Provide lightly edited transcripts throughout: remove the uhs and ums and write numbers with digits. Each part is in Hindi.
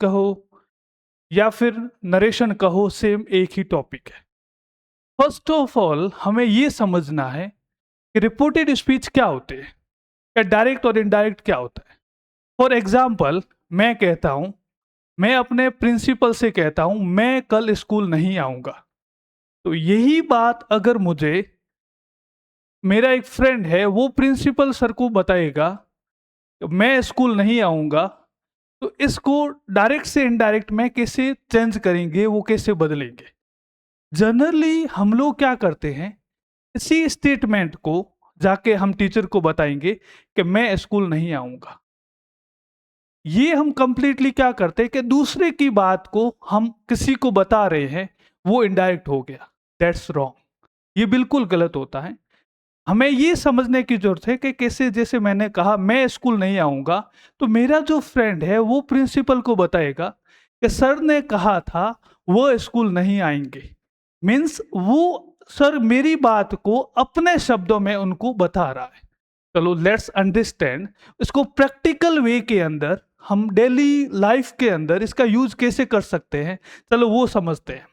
कहो या फिर नरेशन कहो, सेम एक ही टॉपिक है। फर्स्ट ऑफ ऑल हमें ये समझना है कि रिपोर्टेड स्पीच क्या होते हैं, या डायरेक्ट और इनडायरेक्ट क्या होता है। फॉर एग्जाम्पल, मैं कहता हूं, मैं अपने प्रिंसिपल से कहता हूं मैं कल स्कूल नहीं आऊंगा। तो यही बात अगर मुझे मेरा एक फ्रेंड है वो प्रिंसिपल सर को बताएगा कि मैं स्कूल नहीं आऊंगा, तो इसको डायरेक्ट से इनडायरेक्ट में कैसे चेंज करेंगे, वो कैसे बदलेंगे। जनरली हम लोग क्या करते हैं, इसी स्टेटमेंट को जाके हम टीचर को बताएंगे कि मैं स्कूल नहीं आऊंगा। ये हम कंप्लीटली क्या करते हैं कि दूसरे की बात को हम किसी को बता रहे हैं, वो इनडायरेक्ट हो गया। दैट्स रॉन्ग, ये बिल्कुल गलत होता है। हमें ये समझने की जरूरत है कि कैसे, जैसे मैंने कहा मैं स्कूल नहीं आऊंगा, तो मेरा जो फ्रेंड है वो प्रिंसिपल को बताएगा कि सर ने कहा था वो स्कूल नहीं आएंगे। मीन्स वो सर मेरी बात को अपने शब्दों में उनको बता रहा है। चलो लेट्स अंडरस्टैंड इसको प्रैक्टिकल वे के अंदर, हम डेली लाइफ के अंदर इसका यूज कैसे कर सकते हैं, चलो वो समझते हैं।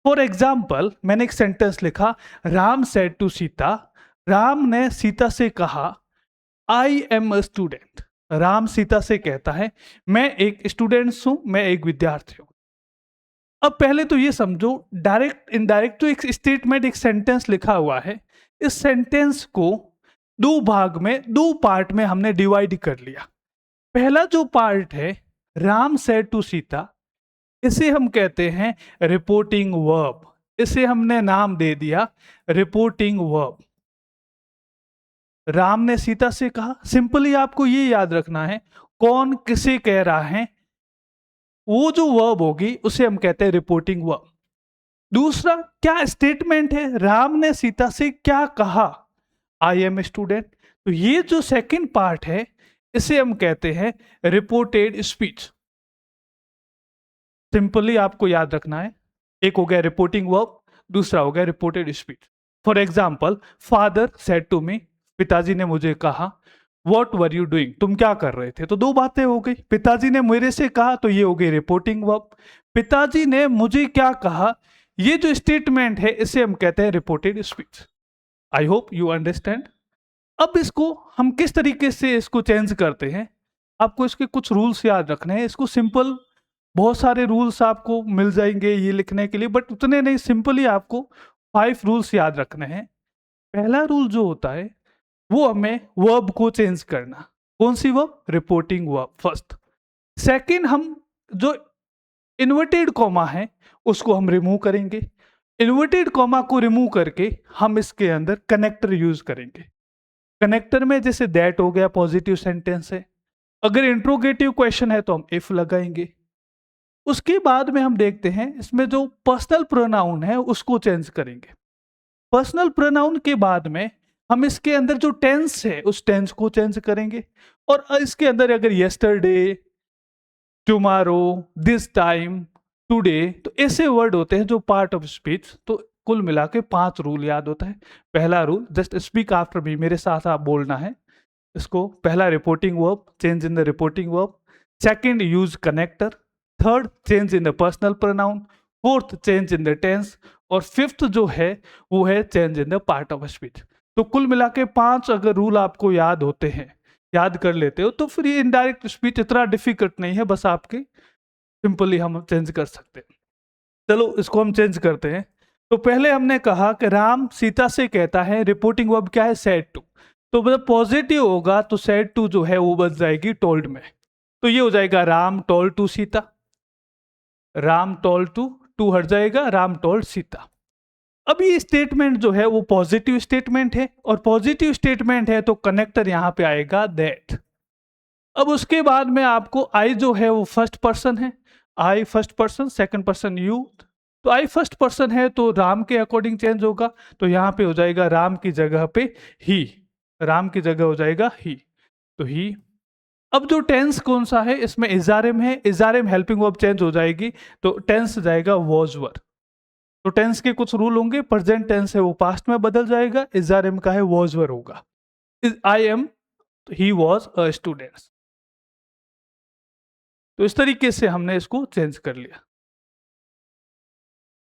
फॉर एग्जाम्पल, मैंने एक सेंटेंस लिखा, राम सेड टू सीता, राम ने सीता से कहा I am a student. Ram Sita से कहता है मैं एक स्टूडेंट हूं, मैं एक विद्यार्थी हूं। अब पहले तो ये समझो, डायरेक्ट इनडायरेक्ट तो एक स्टेटमेंट, एक सेंटेंस लिखा हुआ है। इस सेंटेंस को दो भाग में, दो पार्ट में हमने डिवाइड कर लिया। पहला जो पार्ट है, राम सेड टू सीता, इसे हम कहते हैं रिपोर्टिंग वर्ब। इसे हमने नाम दे दिया रिपोर्टिंग वर्ब। राम ने सीता से कहा, सिंपली आपको ये याद रखना है कौन किसे कह रहा है, वो जो वर्ब होगी उसे हम कहते हैं रिपोर्टिंग वर्ब। दूसरा क्या स्टेटमेंट है, राम ने सीता से क्या कहा, आई एम स्टूडेंट। तो ये जो सेकंड पार्ट है इसे हम कहते हैं रिपोर्टेड स्पीच। सिंपली आपको याद रखना है, एक हो गया रिपोर्टिंग वर्ब, दूसरा हो गया reported speech. For example, father said to me, पिताजी ने मुझे कहा, वॉट वर यू डूइंग, तुम क्या कर रहे थे। तो दो बातें हो गई, पिताजी ने मेरे से कहा तो ये हो गई रिपोर्टिंग वर्ब, पिताजी ने मुझे क्या कहा, ये जो स्टेटमेंट है इसे हम कहते हैं reported speech. I hope you understand. अब इसको हम किस तरीके से इसको चेंज करते हैं, आपको इसके कुछ रूल्स याद रखने हैं। इसको सिंपल, बहुत सारे रूल्स आपको मिल जाएंगे ये लिखने के लिए, बट उतने नहीं, सिंपली आपको 5 रूल्स याद रखने हैं। पहला रूल जो होता है वो हमें वर्ब को चेंज करना। कौन सी verb, reporting verb first. Second, हम जो इन्वर्टेड कॉमा है उसको हम रिमूव करेंगे। इन्वर्टेड कॉमा को रिमूव करके हम इसके अंदर कनेक्टर यूज करेंगे। कनेक्टर में जैसे दैट हो गया, पॉजिटिव सेंटेंस है। अगर इंट्रोगेटिव क्वेश्चन है तो हम इफ लगाएंगे। उसके बाद में हम देखते हैं इसमें जो पर्सनल प्रोनाउन है उसको चेंज करेंगे। पर्सनल प्रोनाउन के बाद में हम इसके अंदर जो टेंस है उस टेंस को चेंज करेंगे। और इसके अंदर अगर yesterday, tomorrow, this time, today, तो ऐसे वर्ड होते हैं जो पार्ट ऑफ स्पीच। तो कुल मिला के 5 रूल याद होता है। पहला rule, just speak after me, मेरे साथ आप बोलना है इसको। पहला, reporting verb, change in the reporting verb. Second, use connector. Third, change in the personal pronoun. Fourth, change in the tense. और फिफ्थ जो है वो है change in the part of speech. तो कुल मिला के 5 अगर रूल आपको याद होते हैं, याद कर लेते हो, तो फिर ये इनडायरेक्ट स्पीच इतना डिफिकल्ट नहीं है, बस आपके सिंपली हम चेंज कर सकते हैं। चलो इसको हम चेंज करते हैं। तो पहले हमने कहा कि राम सीता से कहता है, रिपोर्टिंग वर्ब क्या है, सेड टू। तो मतलब पॉजिटिव होगा तो सेड टू जो है वो बच जाएगी टोल्ड में। तो ये हो जाएगा Ram told to Sita, Ram told to हट जाएगा, राम टोल्ड सीता। अब ये स्टेटमेंट जो है वो पॉजिटिव स्टेटमेंट है, और पॉजिटिव स्टेटमेंट है तो कनेक्टर यहां पे आएगा दैट। अब उसके बाद में आपको आई जो है वो फर्स्ट पर्सन है, I first person, second person you. तो आई फर्स्ट पर्सन है तो राम के अकॉर्डिंग चेंज होगा, तो यहां पे हो जाएगा राम की जगह पे ही, राम की जगह हो जाएगा ही, तो ही। अब जो टेंस कौन सा है, इसमें इजारिम है, इजारिम हेल्पिंग वर्ब चेंज हो जाएगी, तो टेंस जाएगा वॉज वर। तो टेंस के कुछ रूल होंगे, प्रेजेंट टेंस है वो पास्ट में बदल जाएगा, इजारिम का है वॉज वर होगा। I am, he was a student. तो इस तरीके से हमने इसको चेंज कर लिया।